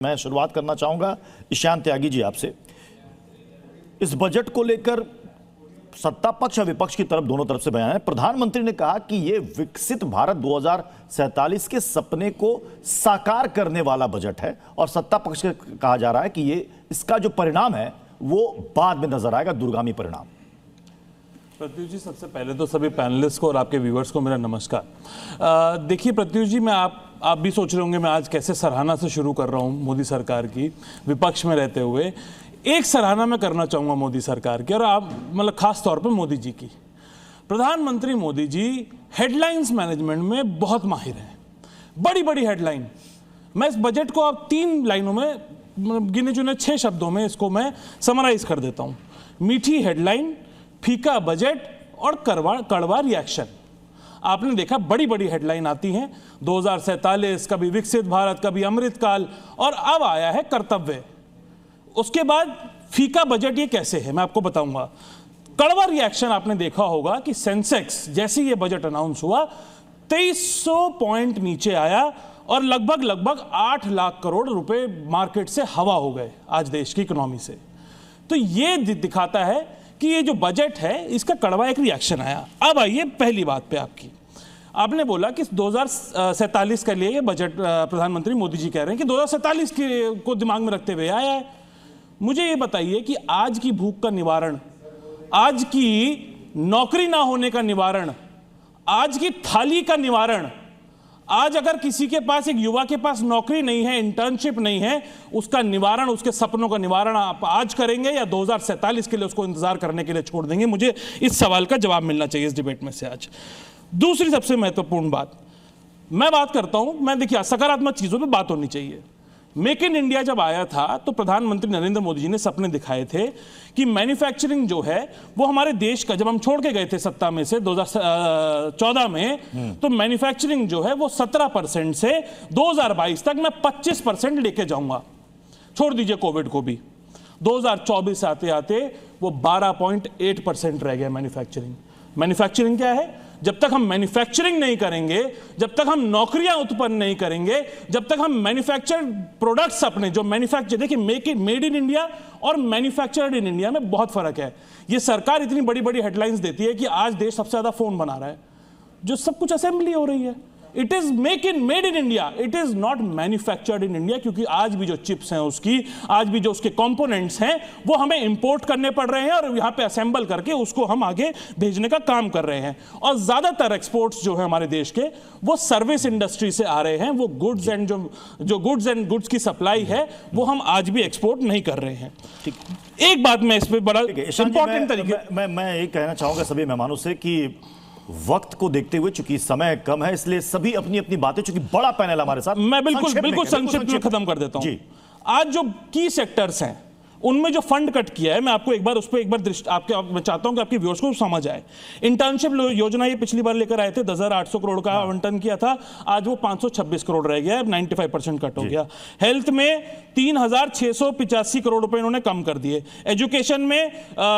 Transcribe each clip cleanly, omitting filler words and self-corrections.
मैं शुरुआत करना चाहूंगा ईशान त्यागी जी आपसे। इस बजट को लेकर सत्ता पक्ष और विपक्ष की तरफ दोनों तरफ से बयान है। प्रधानमंत्री ने कहा कि यह विकसित भारत 2047 के सपने को साकार करने वाला बजट है और सत्ता पक्ष से कहा जा रहा है कि ये इसका जो परिणाम है वो बाद में नजर आएगा, दूरगामी परिणाम। प्रत्युष जी, सबसे पहले तो सभी पैनलिस्ट को और आपके व्यूअर्स को मेरा नमस्कार। देखिए प्रत्युष जी, मैं आप भी सोच रहे होंगे मैं आज कैसे सराहना से शुरू कर रहा हूं मोदी सरकार की, विपक्ष में रहते हुए। एक सराहना मैं करना चाहूंगा मोदी सरकार की, और आप मतलब खास तौर पे मोदी जी की। प्रधानमंत्री मोदी जी हेडलाइंस मैनेजमेंट में बहुत माहिर हैं, बड़ी बड़ी हेडलाइन। मैं इस बजट को आप 3 लाइनों में, गिने चुने 6 शब्दों में इसको मैं समराइज कर देता हूं। मीठी हेडलाइन, फीका बजट और कड़वा रिएक्शन। आपने देखा बड़ी बड़ी हेडलाइन आती हैं, 2047, कभी विकसित भारत, कभी अमृतकाल, और अब आया है कर्तव्य। उसके बाद फीका बजट ये कैसे है मैं आपको बताऊंगा। कड़वा रिएक्शन आपने देखा होगा कि सेंसेक्स जैसे ये बजट अनाउंस हुआ 2300 पॉइंट नीचे आया और लगभग 8 लाख करोड़ रुपए मार्केट से हवा हो गए आज देश की इकोनॉमी से। तो ये दिखाता है कि ये जो बजट है इसका कड़वा एक रिएक्शन आया। अब आइए पहली बात पे आपकी। आपने बोला कि 2047 के लिए ये बजट प्रधानमंत्री मोदी जी कह रहे हैं कि 2047 को दिमाग में रखते हुए आया है। मुझे ये बताइए कि आज की भूख का निवारण, आज की नौकरी ना होने का निवारण, आज की थाली का निवारण, आज अगर किसी के पास, एक युवा के पास नौकरी नहीं है, इंटर्नशिप नहीं है, उसका निवारण, उसके सपनों का निवारण आप आज करेंगे या 2047 के लिए उसको इंतजार करने के लिए छोड़ देंगे? मुझे इस सवाल का जवाब मिलना चाहिए इस डिबेट में से आज। दूसरी सबसे महत्वपूर्ण बात मैं बात करता हूं, मैं देखिए सकारात्मक चीजों पे बात होनी चाहिए। मेक इन इंडिया जब आया था तो प्रधानमंत्री नरेंद्र मोदी जी ने सपने दिखाए थे कि मैन्युफैक्चरिंग जो है वो हमारे देश का, जब हम छोड़ के गए थे सत्ता में से 2014 में, तो मैन्युफैक्चरिंग जो है वो 17% से 2022 तक मैं 25% लेके जाऊंगा। छोड़ दीजिए कोविड को भी, 2024 आते आते वो 12.8% रह गया मैन्युफैक्चरिंग। मैन्युफैक्चरिंग क्या है? जब तक हम मैन्युफैक्चरिंग नहीं करेंगे, जब तक हम नौकरियां उत्पन्न नहीं करेंगे, जब तक हम मैन्युफैक्चर्ड प्रोडक्ट्स अपने जो मैन्युफैक्चर, देखिए मेड इन इंडिया और मैन्युफैक्चर्ड इन इंडिया में बहुत फर्क है। ये सरकार इतनी बड़ी बड़ी हेडलाइंस देती है कि आज देश सबसे ज्यादा फोन बना रहा है, जो सब कुछ असेंबली हो रही है। It is made in India, it is not manufactured in India, क्योंकि आज भी जो चिप्स हैं उसकी, आज भी जो उसके कंपोनेंट्स हैं वो हमें इंपोर्ट करने पड़ रहे हैं और यहाँ पे असेंबल करके उसको हम आगे भेजने का काम कर रहे हैं। और ज्यादातर एक्सपोर्ट्स जो है हमारे देश के वो सर्विस इंडस्ट्री से आ रहे हैं। वो गुड्स एंड जो गुड्स की सप्लाई है वो हम आज भी एक्सपोर्ट नहीं कर रहे हैं। एक बात मैं इस पर बड़ा इंपॉर्टेंट तरीके मैं ये कहना चाहूंगा सभी मेहमानों से कि वक्त को देखते हुए, चूंकि समय कम है, इसलिए सभी अपनी अपनी बातें, चूंकि बड़ा पैनल हमारे साथ, मैं बिल्कुल संक्षिप्त में खत्म कर देता हूं। आज जो की सेक्टर्स हैं उनमें जो फंड कट किया है, मैं आपको एक बार उस पर एक बार मैं चाहता हूं कि आपके व्यूअर्स को समझ आए। इंटर्नशिप योजना ये पिछली बार लेकर आए थे, 10,800 करोड़ का आवंटन किया था, आज वो 526 करोड़ रह गया है, 95% कट हो गया। हेल्थ में 3,685 करोड़ रुपए इन्होंने कम कर दिए, एजुकेशन में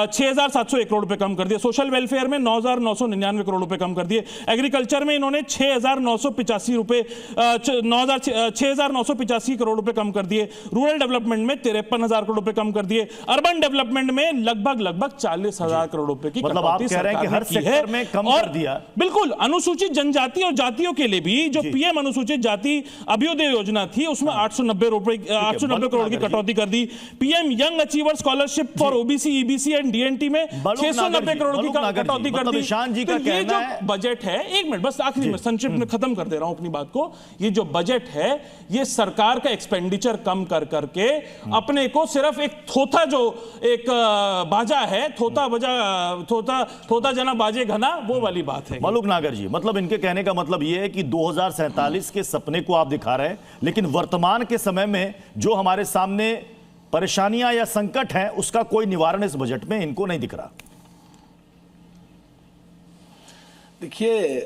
6,701 करोड़ रुपए कम कर दिए, सोशल वेलफेयर में 9,999 करोड़ रुपए कम कर दिए, एग्रीकल्चर में इन्होंने 6,985 करोड़ रुपए कम कर दिए, रूरल डेवलपमेंट में 53,000 करोड़ रुपए कम कर दिए, अर्बन डेवलपमेंट में लगभग 40,000 करोड़ रुपए की मतलब आप कह रहे हैं कि हर सेक्टर में कम कर दिया। बिल्कुल, अनुसूचित जनजाति और जातियों के लिए भी जो पीएम अनुसूचित जाति अभ्युदय योजना थी उसमें 890 करोड़ की कटौती कर दी। PM young achiever scholarship for OBC, EBC and DNT में 690 करोड़ की कटौती कर दी। तो ये जो बजट है, एक मिनट बस आखिरी में संक्षिप्त में खत्म कर दे रहा हूं अपनी बात को। ये जो बजट है ये सरकार का एक्सपेंडिचर कम कर करके अपने को सिर्फ एक थोथा, जो एक बाजा है, थोता जना बाजे घना, वो वाली बात है। मलुक नागर जी, मतलब इनके कहने का मतलब ये है कि 2047 के सपने को आप दिखा रहे हैं, लेकिन वर्तमान के समय में जो हमारे सामने परेशानियां या संकट हैं उसका कोई निवारण इस बजट में इनको नहीं दिख रहा। देखिए,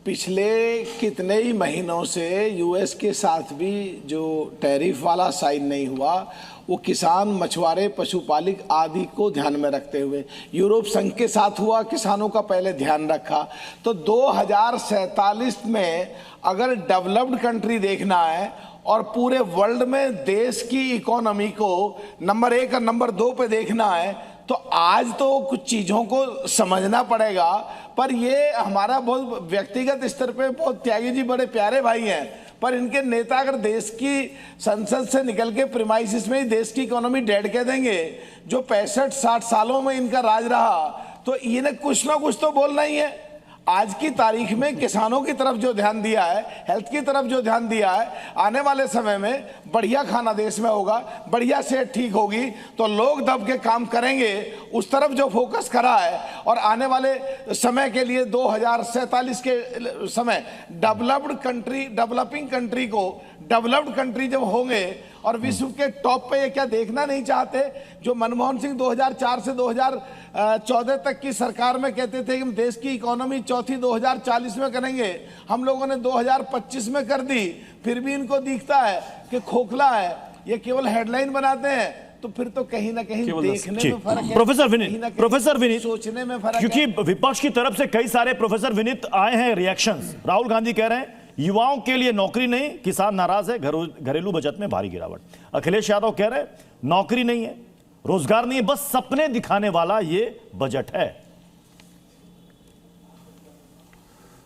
पिछले कितने ही महीनों से यूएस के साथ भी जो टैरिफ वाला साइन नहीं हुआ, वो किसान, मछुआरे, पशुपालक आदि को ध्यान में रखते हुए यूरोप संघ के साथ हुआ, किसानों का पहले ध्यान रखा। तो 2047 में अगर डेवलप्ड कंट्री देखना है और पूरे वर्ल्ड में देश की इकोनॉमी को नंबर 1 और नंबर 2 पे देखना है तो आज तो कुछ चीज़ों को समझना पड़ेगा। पर ये हमारा बहुत व्यक्तिगत स्तर पे बहुत त्यागी जी बड़े प्यारे भाई हैं, पर इनके नेता अगर देश की संसद से निकल के प्रीमाइसिस में ही देश की इकोनॉमी डेड कह देंगे, जो 65-60 सालों में इनका राज रहा, तो इन्हें कुछ ना कुछ तो बोलना ही है। आज की तारीख में किसानों की तरफ जो ध्यान दिया है, हेल्थ की तरफ जो ध्यान दिया है, आने वाले समय में बढ़िया खाना देश में होगा, बढ़िया सेहत ठीक होगी तो लोग दब के काम करेंगे, उस तरफ जो फोकस करा है। और आने वाले समय के लिए 2047 के समय डेवलपिंग कंट्री को डेवलप्ड कंट्री जब होंगे और विश्व के टॉप पे ये क्या देखना नहीं चाहते, जो मनमोहन सिंह 2004 से 2014 तक की सरकार में कहते थे कि हम देश की इकोनॉमी चौथी 2040 में करेंगे, हम लोगों ने 2025 में कर दी, फिर भी इनको दिखता है कि खोखला है, ये केवल हेडलाइन बनाते हैं। तो फिर तो कहीं ना कहीं देखने में फर्क है, प्रोफेसर विनीत सोचने में फर्क है। क्योंकि विपक्ष की तरफ से कई सारे प्रोफेसर विनीत आए हैं रिएक्शंस। राहुल गांधी कह रहे हैं युवाओं के लिए नौकरी नहीं, किसान नाराज है, घरेलू बचत में भारी गिरावट। अखिलेश यादव कह रहे हैं नौकरी नहीं है, रोजगार नहीं है, बस सपने दिखाने वाला ये बजट है।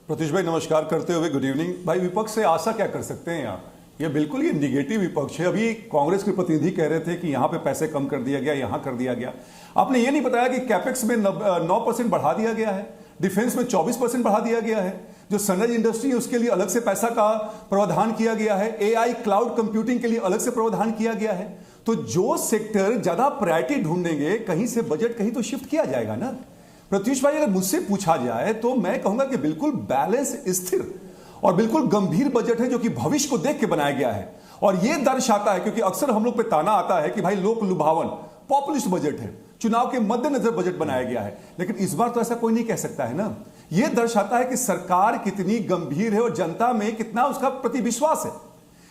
प्रत्युष भाई नमस्कार करते हुए गुड इवनिंग। भाई विपक्ष से आशा क्या कर सकते हैं आप? ये बिल्कुल ये निगेटिव विपक्ष है। अभी कांग्रेस के प्रतिनिधि कह रहे थे कि यहां पे पैसे कम कर दिया गया, यहां कर दिया गया। आपने ये नहीं बताया कि कैपेक्स में 9% बढ़ा दिया गया है, डिफेंस में 24% बढ़ा दिया गया है, जो सनराइज इंडस्ट्री है उसके लिए अलग से पैसा का प्रावधान किया गया है, एआई क्लाउड कंप्यूटिंग के लिए अलग से प्रावधान किया गया है। तो जो सेक्टर ज्यादा प्रायोरिटी ढूंढेंगे कहीं से बजट कहीं तो शिफ्ट किया जाएगा ना। प्रत्युष भाई अगर मुझसे पूछा जाए तो मैं कहूंगा कि बिल्कुल बैलेंस, स्थिर और बिल्कुल गंभीर बजट है जो कि भविष्य को देख के बनाया गया है। और यह दर्शाता है, क्योंकि अक्सर हम लोग पे ताना आता है कि भाई लोक लुभावन पॉपुलिस्ट बजट है, चुनाव के मद्देनजर बजट बनाया गया है, लेकिन इस बार तो ऐसा कोई नहीं कह सकता है ना। यह दर्शाता है कि सरकार कितनी गंभीर है और जनता में कितना उसका प्रति विश्वास है।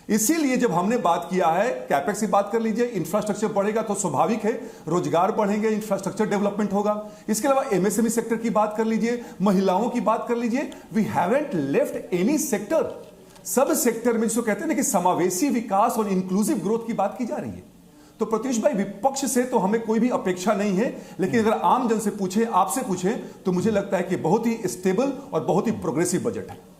इसीलिए जब हमने बात किया है कैपेक्स की बात कर लीजिए, इंफ्रास्ट्रक्चर बढ़ेगा तो स्वाभाविक है रोजगार बढ़ेंगे, इंफ्रास्ट्रक्चर डेवलपमेंट होगा। इसके अलावा एमएसएमई सेक्टर की बात कर लीजिए, महिलाओं की बात कर लीजिए, we haven't left any sector. सब सेक्टर में जिसको कहते हैं ना कि समावेशी विकास और इंक्लूसिव ग्रोथ की बात की जा रही है। तो प्रत्युष भाई विपक्ष से तो हमें कोई भी अपेक्षा नहीं है, लेकिन अगर आम जन से पूछे, आपसे पूछे, तो मुझे लगता है कि बहुत ही स्टेबल और बहुत ही प्रोग्रेसिव बजट है।